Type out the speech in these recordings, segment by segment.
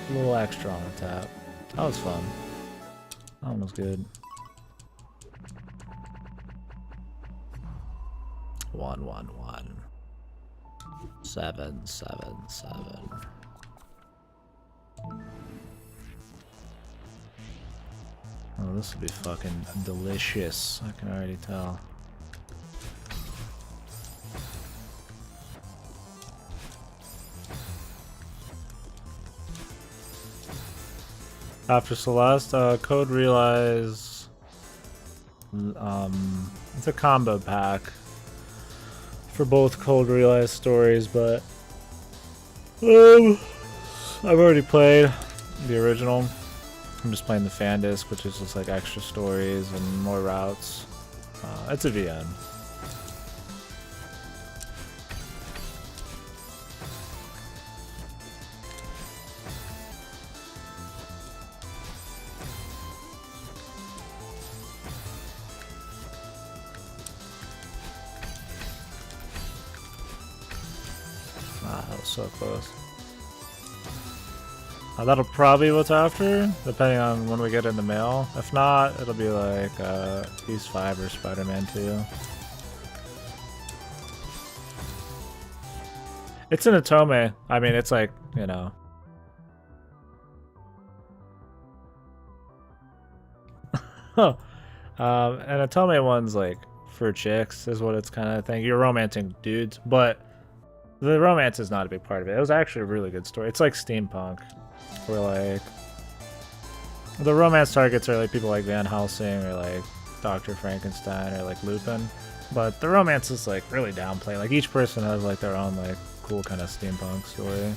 A little extra on the tap. That was fun. That one was good. 111 777. Oh, this will be fucking delicious. I can already tell. After Celeste, Code Realize. It's a combo pack for both Code Realize stories, but I've already played the original. I'm just playing the fan disc, which is just like extra stories and more routes. It's a VN. That was so close. That'll probably be what's after, depending on when we get in the mail. If not, it'll be like Beast 5 or Spider-Man 2. It's an Atome. I mean, it's like, you know. An Atome one's like for chicks, is what it's kind of thing. You're romancing dudes, but the romance is not a big part of it. It was actually a really good story. It's like steampunk, where like the romance targets are like people like Van Helsing or like Dr. Frankenstein or like Lupin, but the romance is like really downplayed. Like each person has like their own like cool kind of steampunk story.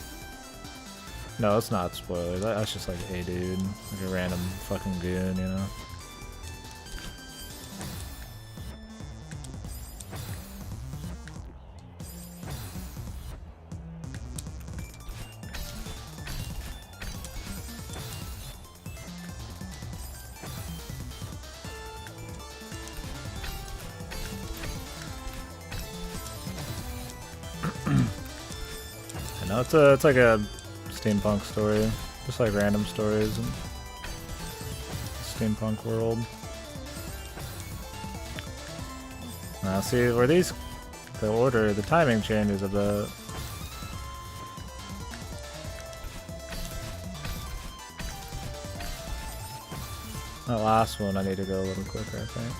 No, it's not spoilers. That's just like a dude, like a random fucking goon, you know. No, it's like a steampunk story, just like random stories in the steampunk world. Now, see where these, the timing changes a bit. That last one, I need to go a little quicker, I think.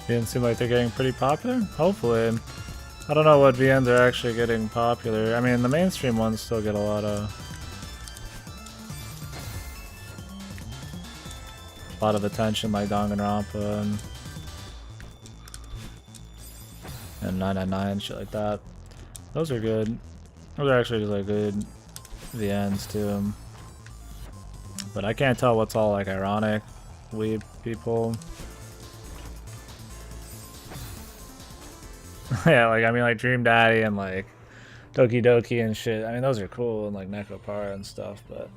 VNs seem like they're getting pretty popular? Hopefully. I don't know what VNs are actually getting popular. I mean, the mainstream ones still get a lot of attention, like Danganronpa and 999, shit like that. Those are good. Those are actually just like good VNs too. But I can't tell what's all like ironic weeb people. Yeah, like I mean, like Dream Daddy and like Doki Doki and shit. I mean, those are cool and like Necropara and stuff, but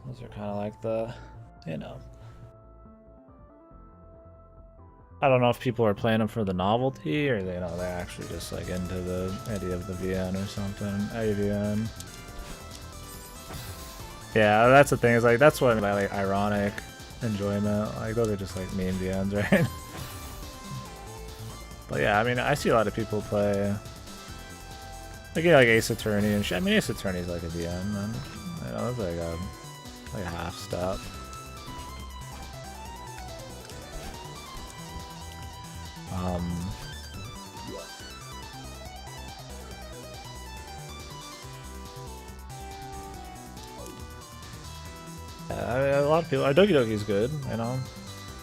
those are kind of like the, you know. I don't know if people are playing them for the novelty or they know they're actually just like into the idea of the VN or something. AVN. Yeah, that's the thing. Is like that's what I mean by like ironic enjoyment. Like those are just like meme VNs, right? But yeah, I mean, I see a lot of people play, like, yeah, like Ace Attorney and shit. I mean, Ace Attorney is like a VN, man. You know, it's like a half step. Yeah, I mean, a lot of people. Doki Doki is good, you know.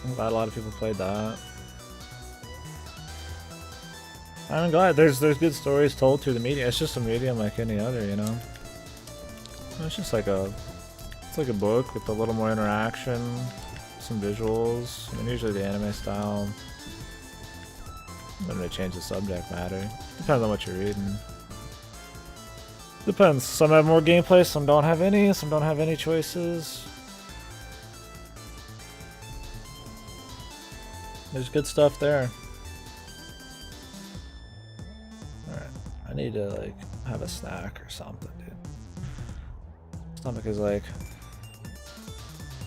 I'm glad a lot of people played that. I'm glad there's good stories told through the media. It's just a medium like any other, you know. It's just like a, it's like a book with a little more interaction, some visuals. I mean, usually the anime style. Doesn't really change the subject matter. Depends on what you're reading. Depends. Some have more gameplay, some don't have any. Some don't have any choices. There's good stuff there. Alright. I need to, like, have a snack or something, dude. Stomach is, like,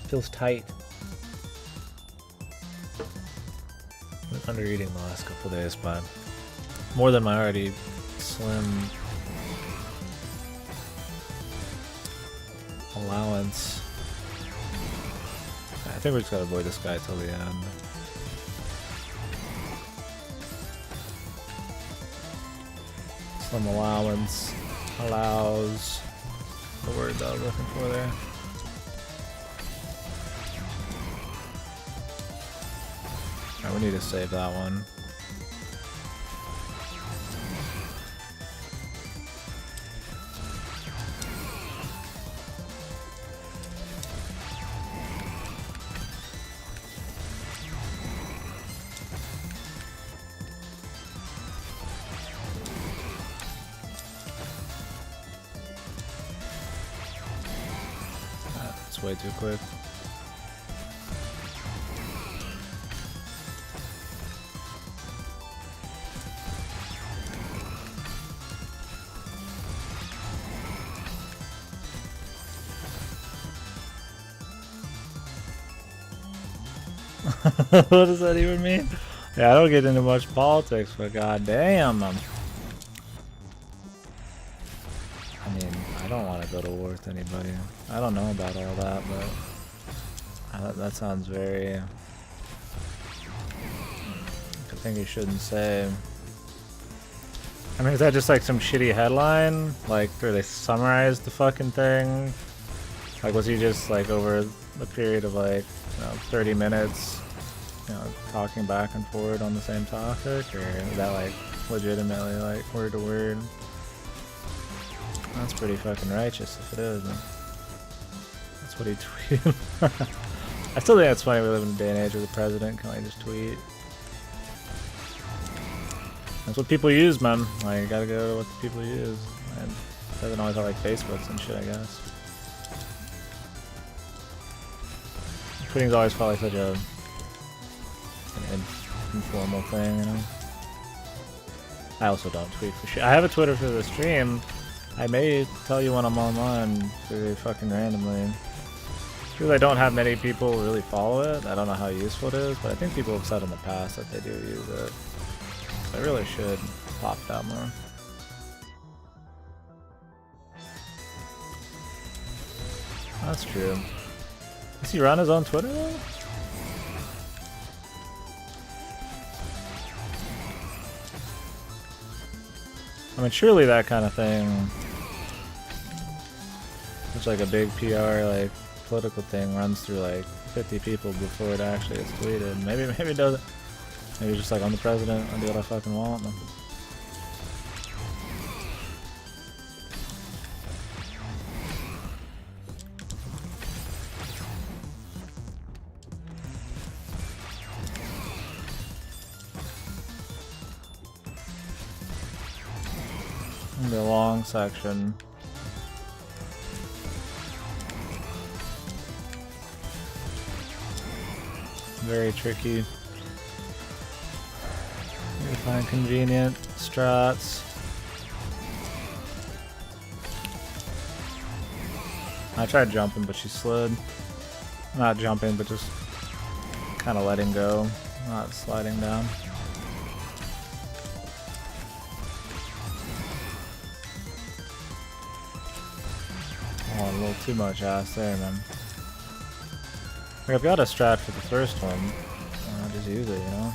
feels tight. I've been under eating the last couple days, but more than my already slim allowance. I think we just gotta avoid this guy till the end. Slim allowance allows the word that I was looking for there. Alright, we need to save that one. That's way too quick. What does that even mean? Yeah, I don't get into much politics, but goddamn, I mean, I don't want to go to war with anybody. I don't know about all that, but that sounds very. I think you shouldn't say. I mean, is that just like some shitty headline, like where they summarized the fucking thing? Like, was he just like over the period of like 30 minutes, talking back and forward on the same topic, or is that like legitimately like word to word? That's pretty fucking righteous if it is. That's what he tweeted. I still think that's funny. We live in a day and age where the president can like just tweet. That's what people use, man. Like, you gotta go to what the people use. And it doesn't always have like Facebooks and shit, I guess. Tweeting's always felt like such an informal thing, you know? I also don't tweet for shit. I have a Twitter for the stream. I may tell you when I'm online very fucking randomly. Because I don't have many people really follow it. I don't know how useful it is, but I think people have said in the past that they do use it. I really should pop that more. That's true. Does he run his own Twitter though? I mean, surely that kind of thing, it's like a big PR, like, political thing runs through like 50 people before it actually gets tweeted. Maybe it doesn't. Maybe it's just like, I'm the president, I do what I fucking want. The long section. Very tricky. You find convenient strats. I tried jumping, but she slid. Not jumping, but just kind of letting go, not sliding down. Oh, a little too much ass there, man. Like, I've got a strat for the first one. I'll just use it, you know?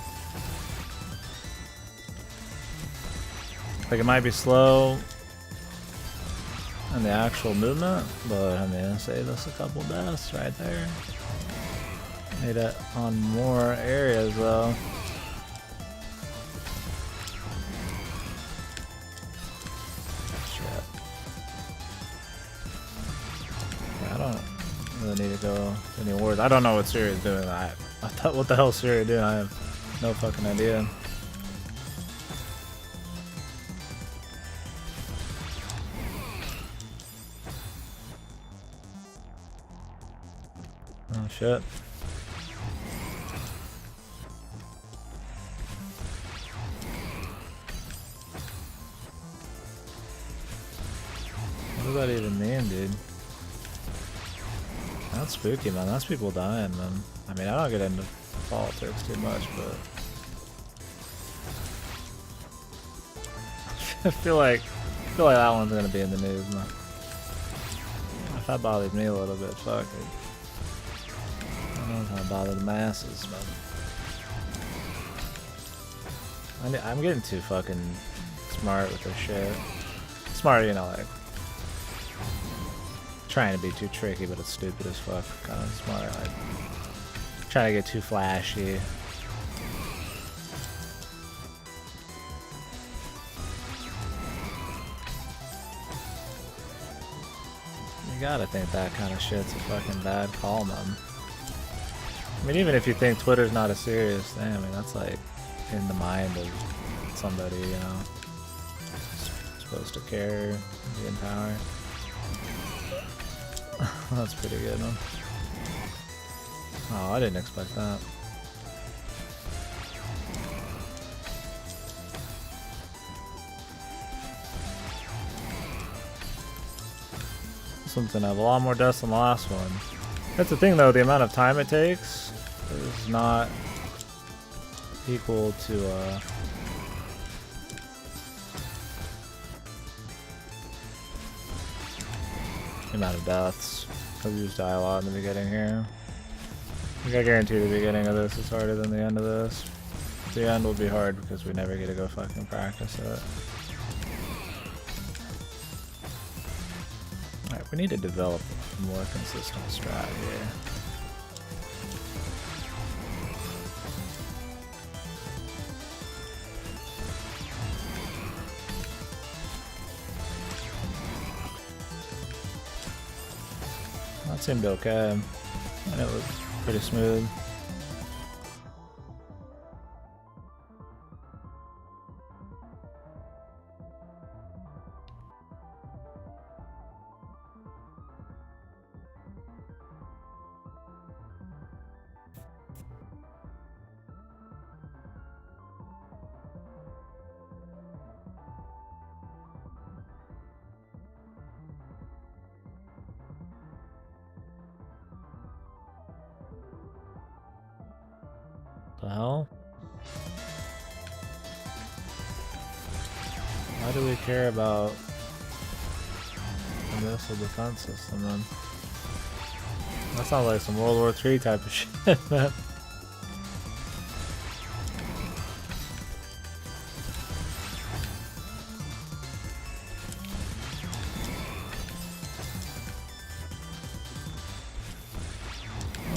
Like, it might be slow in the actual movement, but I mean, save us a couple deaths right there. Need it on more areas, though. really need to go to any wars. I don't know what Syria's doing. What the hell is Syria doing? I have no fucking idea. Oh shit. What does that even mean, dude? That's spooky, man. That's people dying, man. I mean, I don't get into politics too much, but I feel like that one's gonna be in the news, man. If that bothers me a little bit, fuck it. I don't know if I bother the masses, man. I'm getting too fucking smart with this shit. Smart, you know, like trying to be too tricky, but it's stupid as fuck. Kind of smart, like trying to get too flashy. You gotta think that kind of shit's a fucking bad call, man. I mean, even if you think Twitter's not a serious thing, I mean, that's like in the mind of somebody, you know, supposed to care, be in power. That's pretty good, man. Oh, I didn't expect that. Something have a lot more deaths than the last one. That's the thing, though. The amount of time it takes is not equal to the amount of deaths. I've used die a lot in the beginning here. I think I guarantee the beginning of this is harder than the end of this. The end will be hard because we never get to go fucking practice it. Alright, we need to develop a more consistent strat here. That seemed okay, and it was pretty smooth. The hell? Why do we care about the missile defense system then? That sounds like some World War III type of shit, man.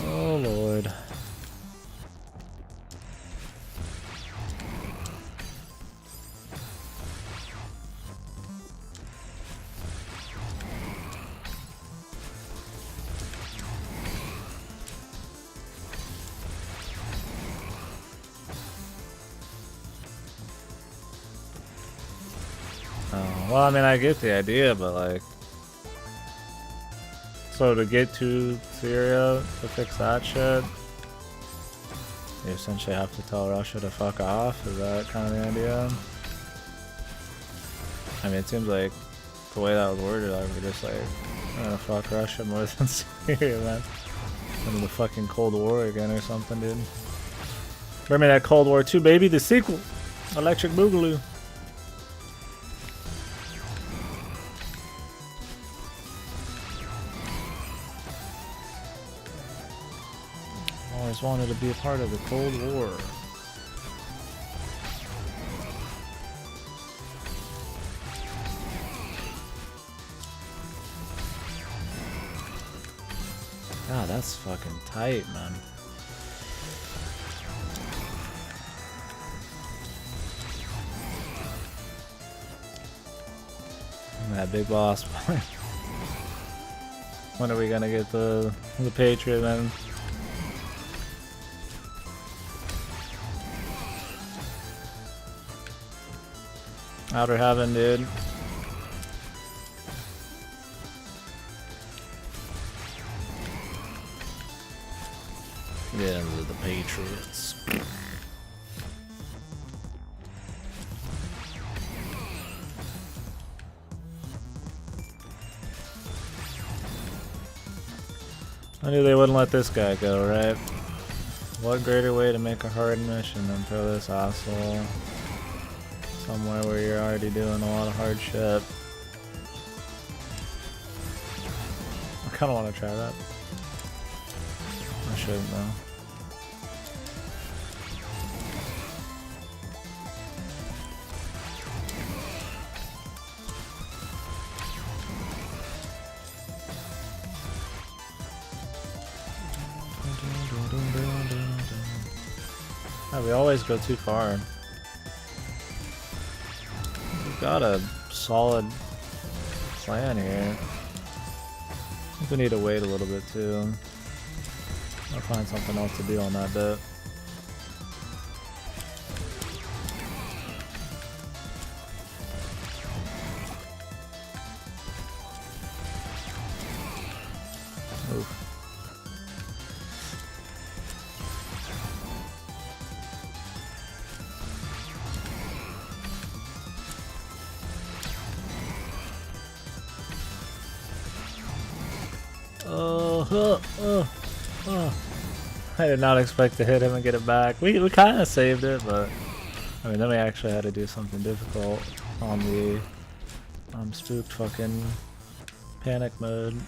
Oh Lord. Well, I mean, I get the idea, but like, so to get to Syria to fix that shit, you essentially have to tell Russia to fuck off. Is that kind of the idea? I mean, it seems like the way that was worded, like we're just like, we're gonna fuck Russia more than Syria, man. Into the fucking Cold War again or something, dude. Bring me that Cold War 2, baby, the sequel, Electric Boogaloo. Always wanted to be a part of the Cold War. God, that's fucking tight, man. That big boss. When are we gonna get the Patriot, man? Outer Heaven, dude. Yeah, the Patriots. I knew they wouldn't let this guy go, right? What greater way to make a hard mission than throw this asshole somewhere where you're already doing a lot of hard shit. I kinda wanna try that. I shouldn't though. Oh, we always go too far. We've got a solid plan here. I think we need to wait a little bit too. I'll find something else to do on that bit. Oof. I did not expect to hit him and get it back. We kind of saved it, but I mean, then we actually had to do something difficult on the spooked fucking panic mode.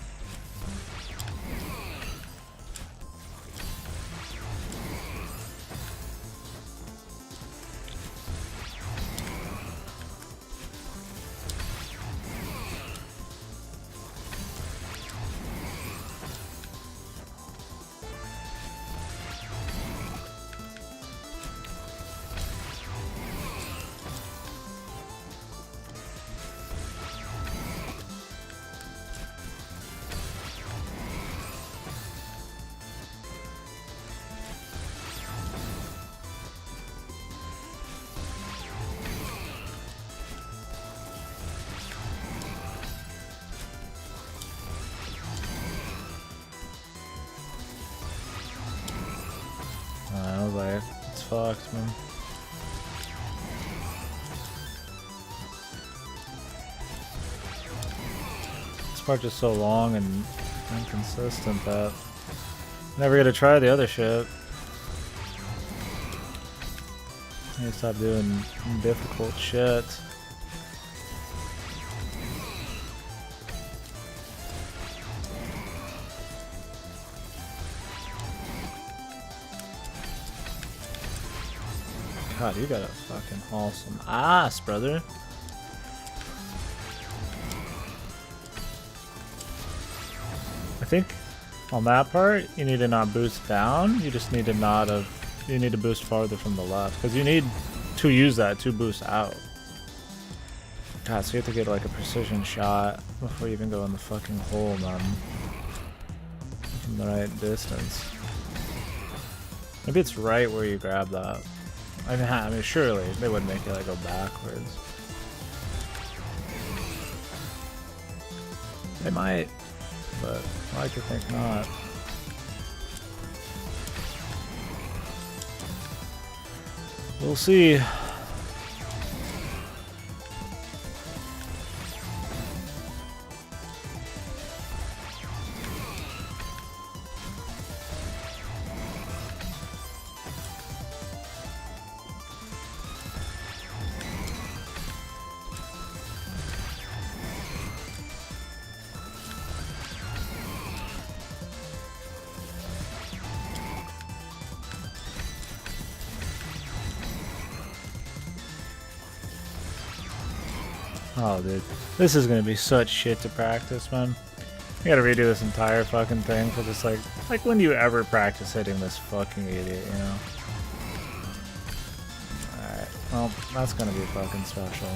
I was like, it's fucked, man. This part is so long and inconsistent that I never get to try the other shit. I need to stop doing difficult shit. God, you got a fucking awesome ass, brother. I think on that part, you need to not boost down. You just need to not have. You need to boost farther from the left because you need to use that to boost out. God, so you have to get like a precision shot before you even go in the fucking hole, man. From the right distance. Maybe it's right where you grab that. I mean, surely they wouldn't make it like go backwards. They might, but I like to think not. We'll see. Oh, dude. This is gonna be such shit to practice, man. You gotta redo this entire fucking thing for just like when do you ever practice hitting this fucking idiot, you know? Alright, well, that's gonna be fucking special.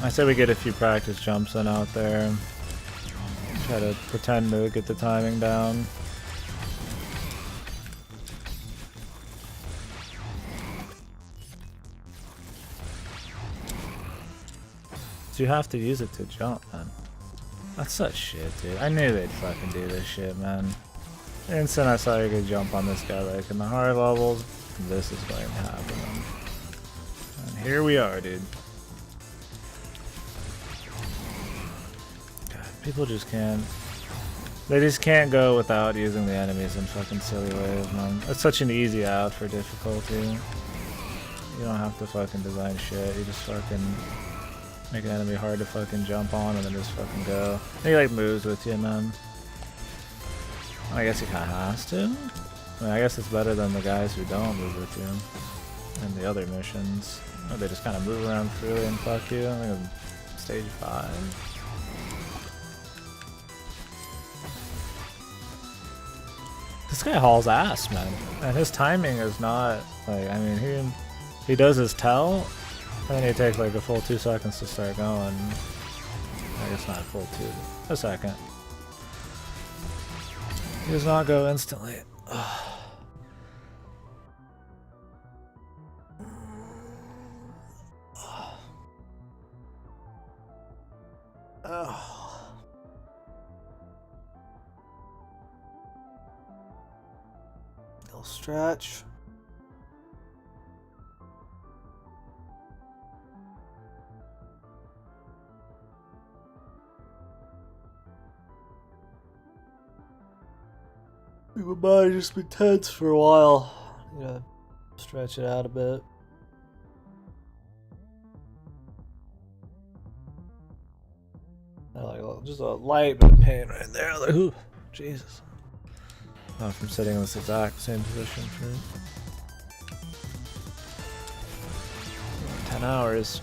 I say we get a few practice jumps in out there. Try to pretend to get the timing down. So you have to use it to jump, man. That's such shit, dude. I knew they'd fucking do this shit, man. The instant I saw you could jump on this guy, like in the hard levels, this is going to happen. And here we are, dude. God, people just can't. They just can't go without using the enemies in fucking silly ways, man. It's such an easy out for difficulty. You don't have to fucking design shit. You just fucking make an enemy hard to fucking jump on and then just fucking go. And he like moves with you, man. I guess he kinda has to. I mean, I guess it's better than the guys who don't move with you in the other missions. Or they just kinda move around freely and fuck you. I think it's stage 5. This guy hauls ass, man. And his timing is not like, I mean, he does his tell, and then he takes like a full 2 seconds to start going. I guess not full 2, a second. He does not go instantly. Little stretch. My body just been tense for a while. You know, stretch it out a bit. Like just a light bit of pain right there. Like, ooh, Jesus. Not from sitting in this exact same position for 10 hours.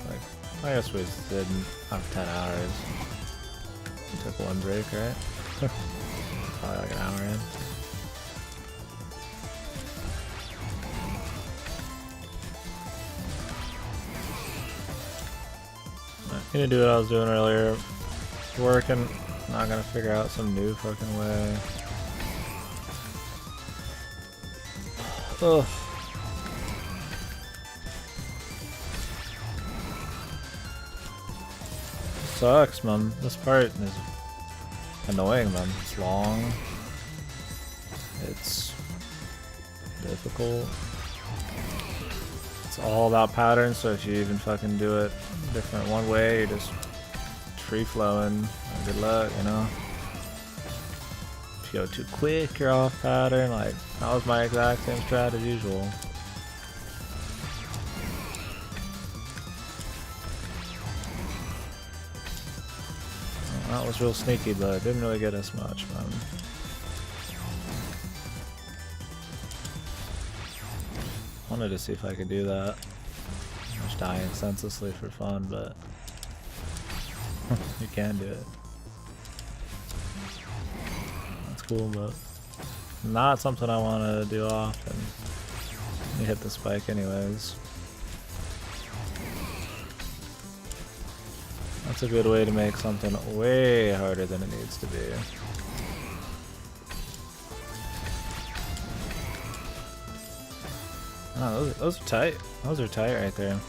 Like, I guess we didn't have 10 hours. We took one break, right? Probably like an hour in. I'm gonna do what I was doing earlier. Working. Not gonna figure out some new fucking way. Ugh. Sucks, man. This part is annoying, man. It's long. It's difficult. It's all about patterns, so if you even fucking do it different one way, you're just free flowing. Good luck, you know. If you go too quick, you're off pattern. Like, that was my exact same strat as usual. Well, that was real sneaky, but it didn't really get us much, man. Wanted to see if I could do that. Just dying senselessly for fun, but you can do it. That's cool, but not something I want to do often. You hit the spike anyways. That's a good way to make something way harder than it needs to be. Oh, those are tight. Those are tight right there.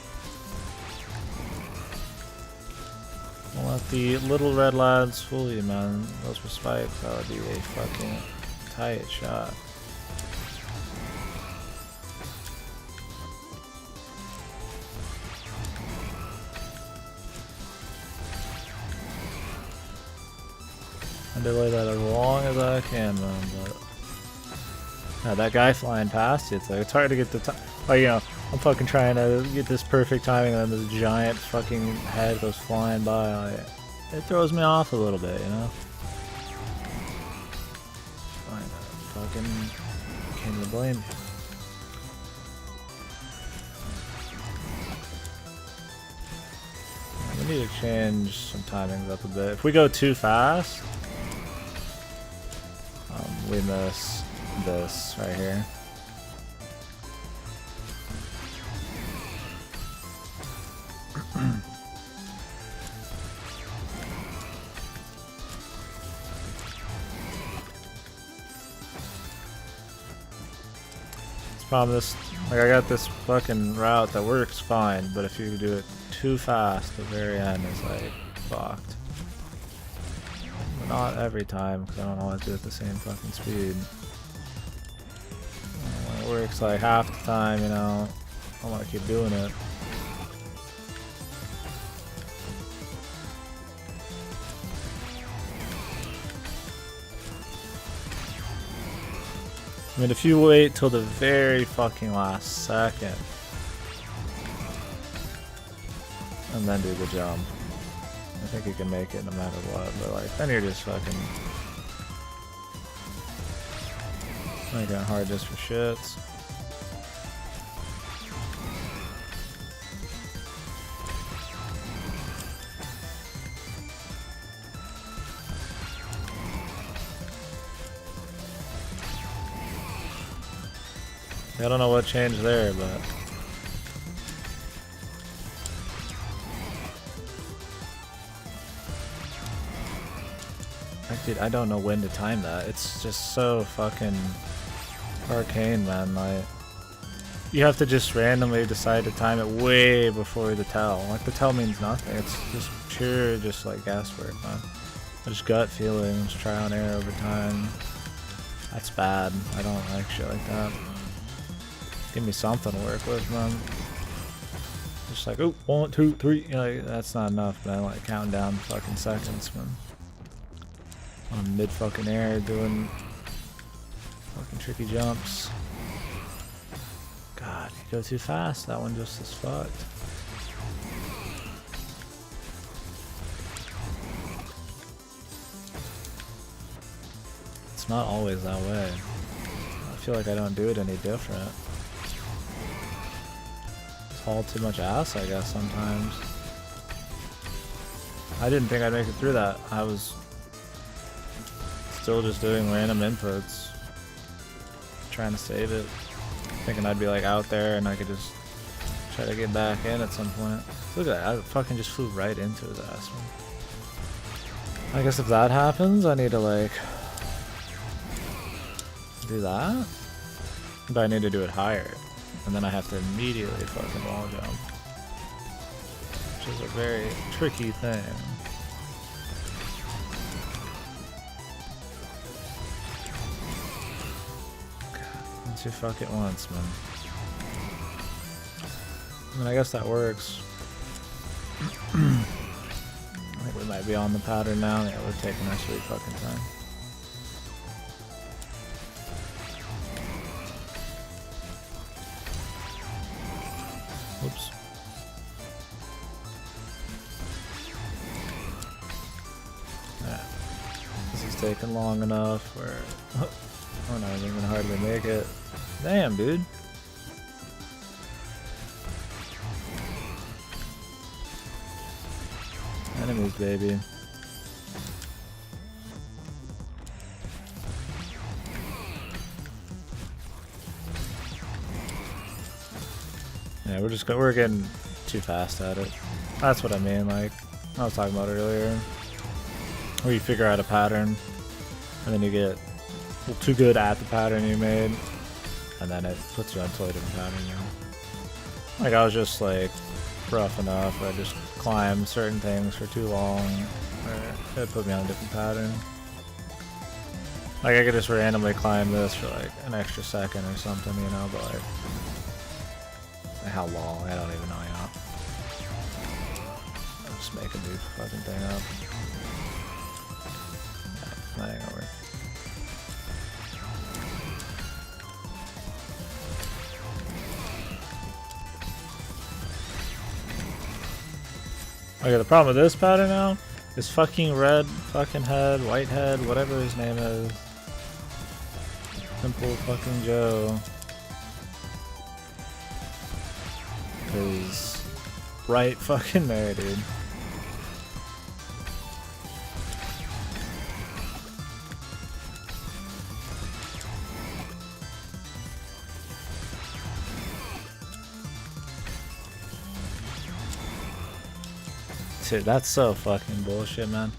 Don't let the little red lads fool you, man. Those were spikes. That would be a fucking tight shot. I delay that as long as I can, man, but yeah, that guy flying past you, it's hard to get the time. Like, you know, I'm fucking trying to get this perfect timing, and then this giant fucking head goes flying by. Like, it throws me off a little bit, you know? Fucking, can't even blame you. We need to change some timings up a bit. If we go too fast, we miss this right here. Problem this, like I got this fucking route that works fine, but if you do it too fast, the very end is like fucked. But not every time, because I don't always do it the same fucking speed. When it works like half the time, you know, I want to keep doing it. I mean, if you wait till the very fucking last second and then do the jump, I think you can make it no matter what, but like, then you're just fucking making it hard just for shits. I don't know what changed there, but dude, I don't know when to time that. It's just so fucking arcane, man. Like, you have to just randomly decide to time it way before the tell. Like, the tell means nothing. It's just pure, just like guesswork, man. Just gut feelings, trial and error over time. That's bad. I don't like shit like that. Give me something to work with, man. Just like, oh, 1, 2, 3. You know, like, that's not enough, man. Like, counting down fucking seconds, man. On mid fucking air, doing fucking tricky jumps. God, you go too fast. That one just is fucked. It's not always that way. I feel like I don't do it any different. Haul too much ass, I guess, sometimes. I didn't think I'd make it through that. I was still just doing random inputs, trying to save it, thinking I'd be like out there and I could just try to get back in at some point. Look at that, I fucking just flew right into his ass, man. I guess if that happens, I need to like do that, but I need to do it higher. And then I have to immediately fucking wall jump. Which is a very tricky thing. God, once you fuck it once, man. I mean, I guess that works. I think we might be on the pattern now. Yeah, we're taking our sweet fucking time. Oops. Yeah. This is taking long enough where we're not even gonna hardly make it. Damn, dude. Enemies, baby. Yeah, we're getting too fast at it. That's what I mean, like I was talking about earlier. Where you figure out a pattern and then you get too good at the pattern you made and then it puts you on a totally different pattern, you know? Like I was just like rough enough, I just climbed certain things for too long or it put me on a different pattern. Like I could just randomly climb this for like an extra second or something, you know, but like how long? I don't even know yet. I'll just make a new fucking thing up. No, that ain't gonna work. Okay, the problem with this pattern now is fucking red fucking head, white head, whatever his name is. Simple fucking Joe. Is right fucking there, dude. Dude, that's so fucking bullshit, man.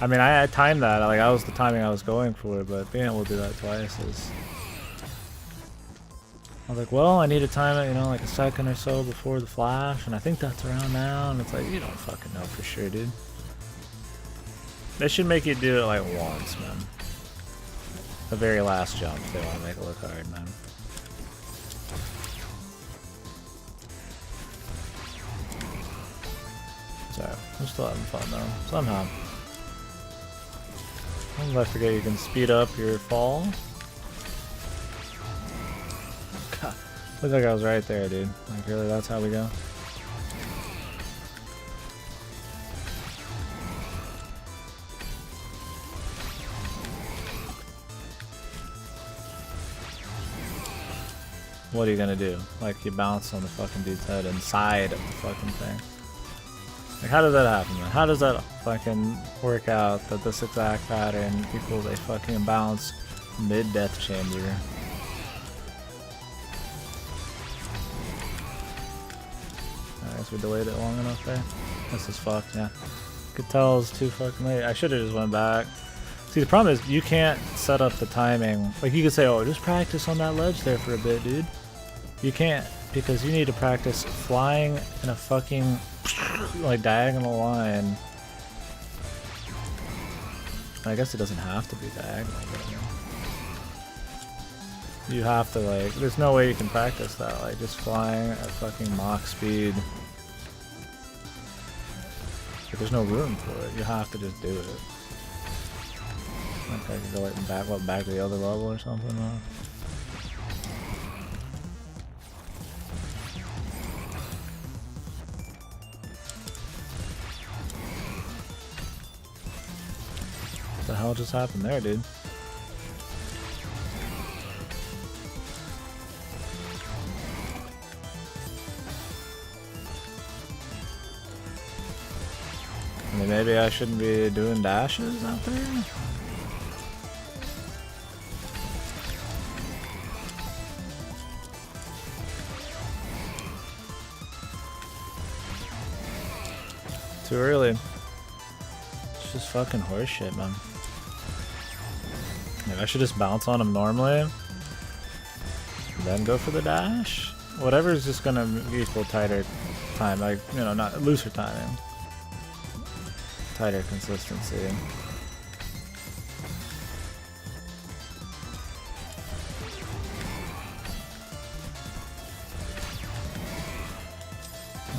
I mean, I timed that, like, that was the timing I was going for, but being able to do that twice is I was like, well, I need to time it, you know, like a second or so before the flash, and I think that's around now, and it's like, you don't fucking know for sure, dude. They should make you do it like once, man. The very last jump, they want to make it look hard, man. Sorry, I'm still having fun though, somehow. Sometimes I forget you can speed up your fall. God, looked like I was right there, dude. Like, really, that's how we go? What are you gonna do? Like, you bounce on the fucking dude's head inside of the fucking thing. Like, how does that happen, man? How does that fucking work out that this exact pattern equals a fucking bounce mid-death chamber? I guess we delayed it long enough there. This is fucked, yeah. Could tell it's too fucking late. I should've just went back. See, the problem is you can't set up the timing. Like, you could say, oh, just practice on that ledge there for a bit, dude. You can't, because you need to practice flying in a fucking, like, diagonal line. I guess it doesn't have to be diagonal, but you have to, like, there's no way you can practice that, like, just flying at fucking Mach speed. Like, there's no room for it. You have to just do it. Like, I could go like back to the other level or something. What the hell just happened there, dude? I mean, maybe I shouldn't be doing dashes out there? Too early. It's just fucking horseshit, man. Maybe I should just bounce on him normally, then go for the dash. Whatever's just gonna equal tighter time, like, you know, not looser timing, tighter consistency.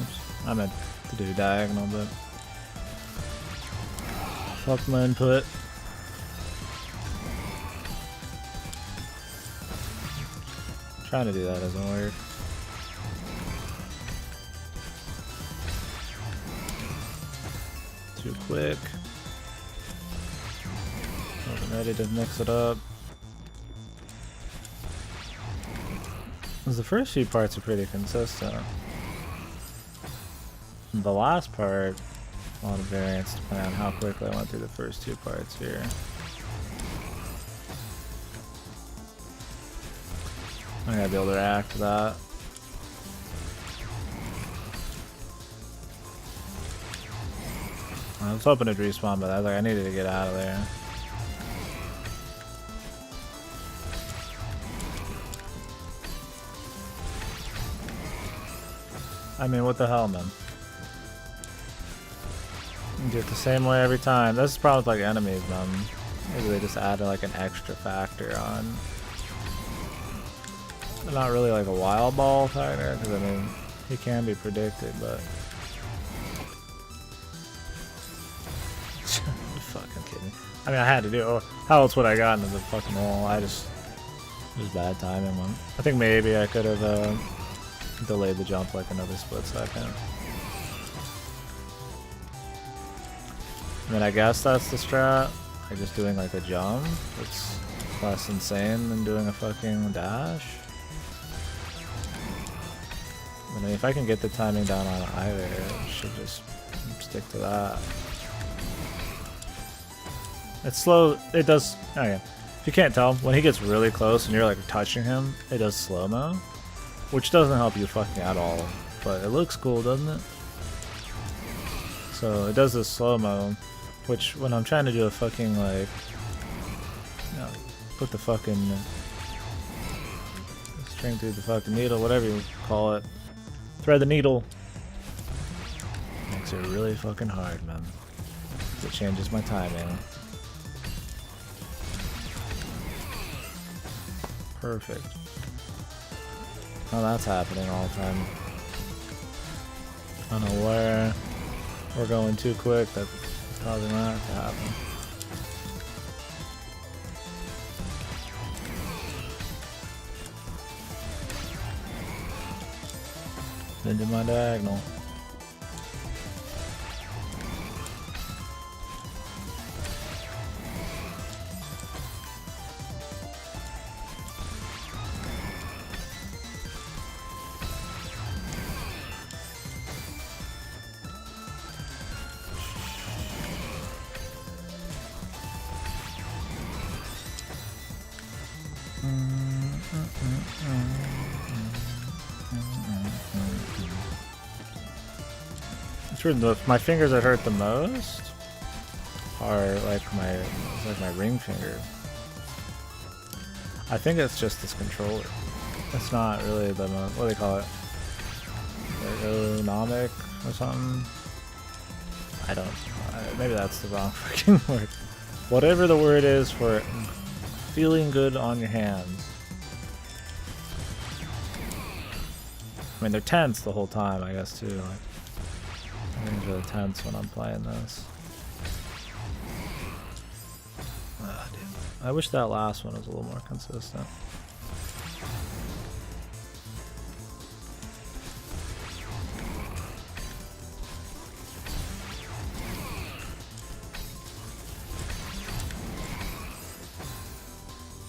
Oops, I meant to do diagonal, but fuck my input. Trying to do that doesn't work. Too quick. Wasn't ready to mix it up. Because the first few parts are pretty consistent. The last part, a lot of variance depending on how quickly I went through the first two parts here. I gotta be able to react to that. I was hoping it'd respawn, but I was like, I needed to get out of there. I mean, what the hell, man? You do it the same way every time. That's the problem with, like, enemies, man. Maybe they just added like an extra factor on. They're not really like a wild ball factor, because I mean, he can be predicted, but you're fucking kidding. I mean, I had to do it. How else would I gotten into the fucking wall? It was bad timing, man. I think maybe I could have delayed the jump like another split second. I mean, I guess that's the strat. Like just doing like a jump. It's less insane than doing a fucking dash. I mean, if I can get the timing down on either, I should just stick to that. It's slow. It does. Oh yeah. If you can't tell, when he gets really close and you're like touching him, it does slow-mo, which doesn't help you fucking at all. But it looks cool, doesn't it? So it does this slow-mo, which when I'm trying to do a fucking like, you know, put the fucking, just string through the fucking needle, whatever you call it. Thread the needle. Makes it really fucking hard, man. It changes my timing. Perfect. Oh, that's happening all the time. I don't know where we're going too quick. That's causing that to happen. Into my diagonal. My fingers that hurt the most are like my ring finger. I think it's just this controller. It's not really the what do they call it? Ergonomic or something. I don't. Maybe that's the wrong fucking word. Whatever the word is for feeling good on your hands. I mean, they're tense the whole time, I guess, too. Like, things really tense when I'm playing this. Ah, dude. I wish that last one was a little more consistent.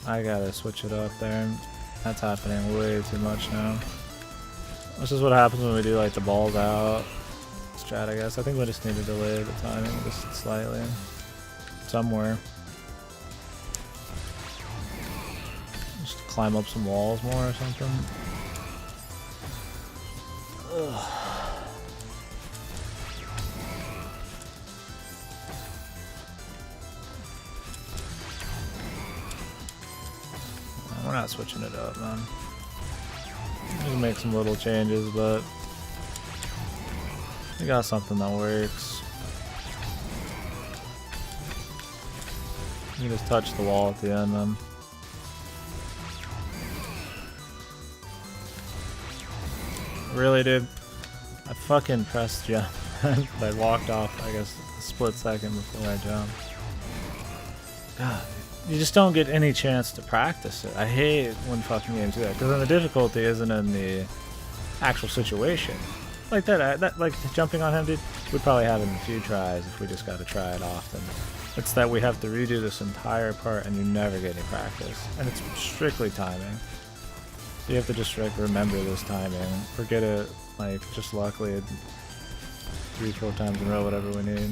I gotta switch it up there. That's happening way too much now. This is what happens when we do like the balls out strat, I guess. I think we just need to delay the timing just slightly. Somewhere. Just climb up some walls more or something. Ugh. We're not switching it up, man. We can make some little changes, but we got something that works. You can just touch the wall at the end, then. Really, dude? I fucking pressed jump. I walked off, I guess, a split second before I jumped. God. You just don't get any chance to practice it. I hate when fucking games do that, because then the difficulty isn't in the actual situation. Like that, like jumping on him, dude, we'd probably have it in a few tries if we just got to try it often. It's that we have to redo this entire part and you never get any practice. And it's strictly timing. You have to just like remember this timing. Forget it, like, just luckily 3-4 times in a row, whatever we need.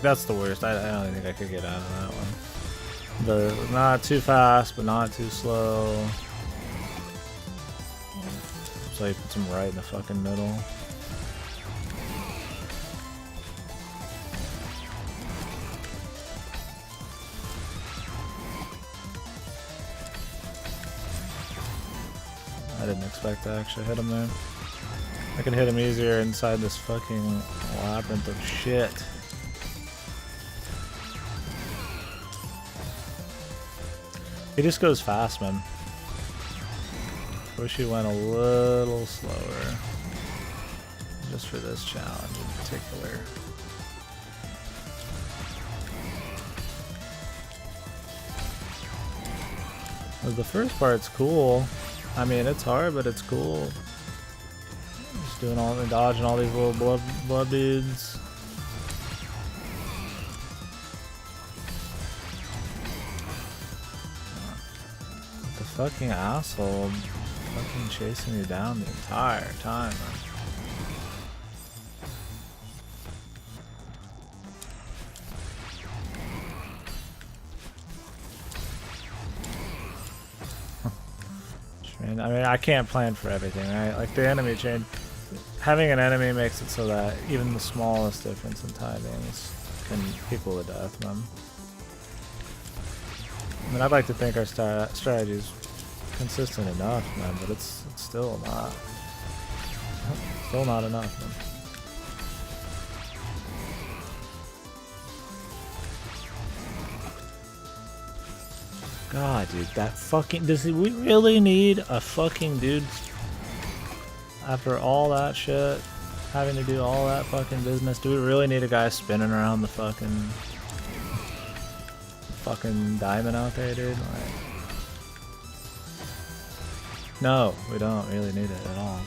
That's the worst. I don't think I could get out of that one. The not too fast, but not too slow. So he puts him right in the fucking middle. I didn't expect to actually hit him there. I can hit him easier inside this fucking labyrinth of shit. He just goes fast, man. Wish he went a little slower. Just for this challenge in particular. Well, the first part's cool. I mean, it's hard, but it's cool. Just doing all the dodging all these little blood beads. Fucking asshole fucking chasing me down the entire time, man. mean, I can't plan for everything, right? Like the enemy change, having an enemy makes it so that even the smallest difference in timings can equal a death, man. I mean, I'd like to think our strategy is consistent enough, man, but it's still not. Still not enough, man. God, dude, that fucking... we really need a fucking dude after all that shit, having to do all that fucking business? Do we really need a guy spinning around the fucking diamond out there, dude? Like, no, we don't really need it at all.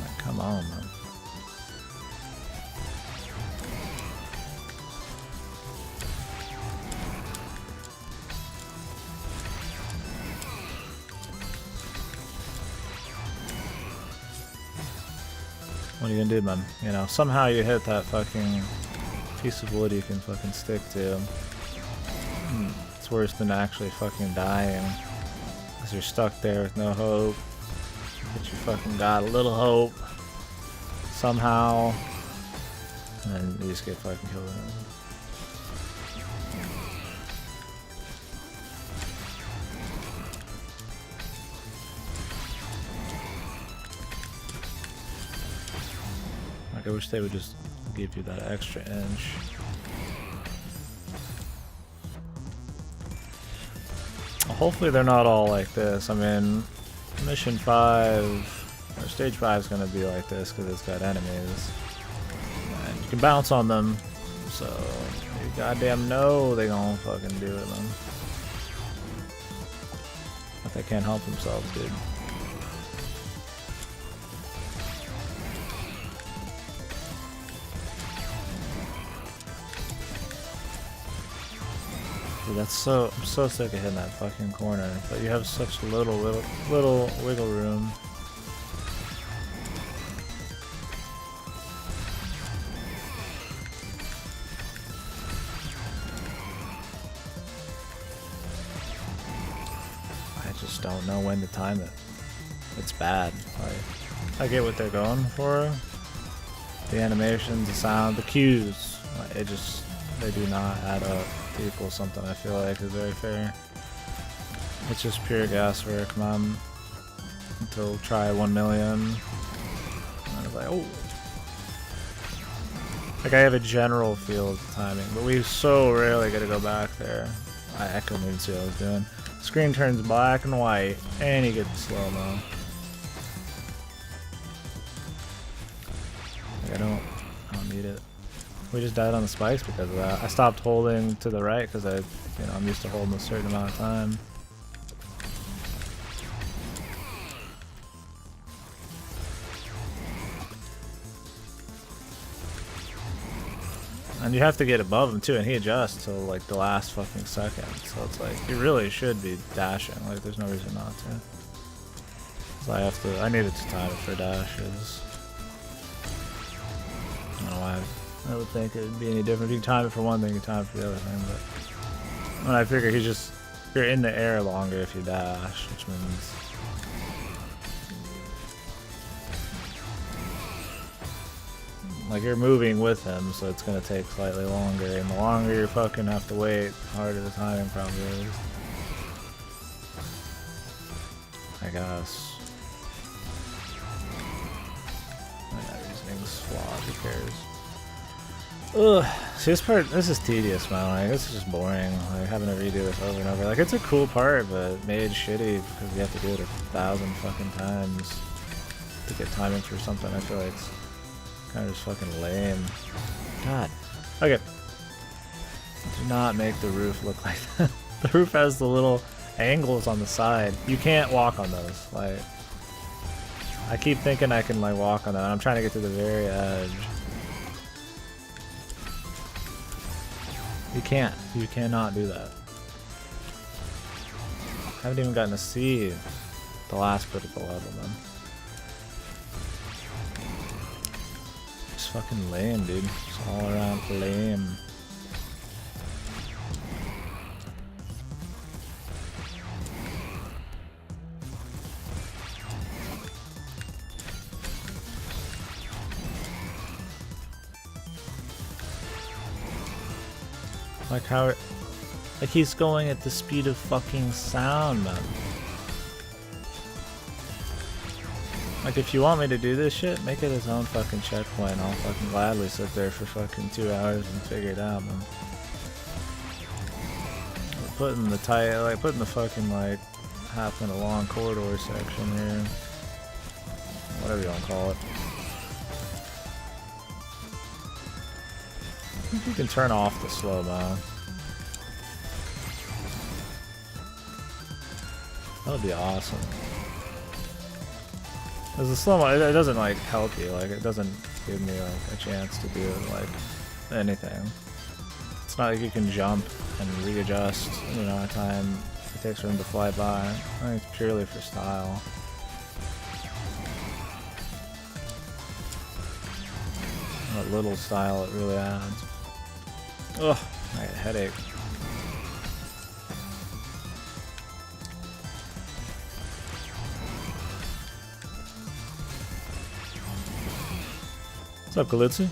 Like, come on, man. What are you gonna do, man? You know, somehow you hit that fucking piece of wood you can fucking stick to. It's worse than actually fucking dying. Because you're stuck there with no hope. But you fucking got a little hope. Somehow. And then you just get fucking killed. I wish they would just give you that extra inch. Well, hopefully they're not all like this. I mean, mission 5 or stage 5 is going to be like this because it's got enemies. And you can bounce on them, so you goddamn know they gonna fucking do it, man. But they can't help themselves, dude. That's so... I'm so sick of hitting that fucking corner, but you have such little wiggle room. I just don't know when to time it. It's bad. Like, I get what they're going for. The animations, the sound, the cues. It just... they do not add up to equal something I feel like is very fair. It's just pure gas work, man. Until try 1 million. And I was like, oh. Like I have a general feel of the timing, but we so rarely get to go back there. I couldn't even see what I was doing. Screen turns black and white, and you get the slow-mo. Like I don't need it. We just died on the spikes because of that. I stopped holding to the right because I'm used to holding a certain amount of time. And you have to get above him too, and he adjusts till like the last fucking second. So it's like you really should be dashing. Like there's no reason not to. So I needed to time it for dashes. I don't know why. I would think it would be any different. If you time it for one thing, you time it for the other thing, but when I figure you're in the air longer if you dash, which means like you're moving with him, so it's gonna take slightly longer, and the longer you fucking have to wait, the harder the timing probably is. I guess. My reasoning's flawed, who cares? Ugh. See, this is tedious, man. Like, this is just boring. Like, having to redo this over and over. Like, it's a cool part, but made shitty because you have to do it 1,000 fucking times to get timing for something. I feel like it's kind of just fucking lame. God. Okay. Do not make the roof look like that. The roof has the little angles on the side. You can't walk on those. Like, I keep thinking I can, like, walk on that. I'm trying to get to the very edge. You can't. You cannot do that. I haven't even gotten to see the last bit of the level, man. It's fucking lame, dude. It's all around lame. Like how, like he's going at the speed of fucking sound, man. Like if you want me to do this shit, make it his own fucking checkpoint. I'll fucking gladly sit there for fucking 2 hours and figure it out, man. Putting the putting the fucking like half in a long corridor section here. Whatever you want to call it. I think you can turn off the slow-mo. That would be awesome. Because the slow-mo, it doesn't like help you, like it doesn't give me like a chance to do like anything. It's not like you can jump and readjust, you know, at time it takes for him to fly by. I think it's purely for style. What little style it really adds. Ugh, I got a headache. What's up, Kalitsu?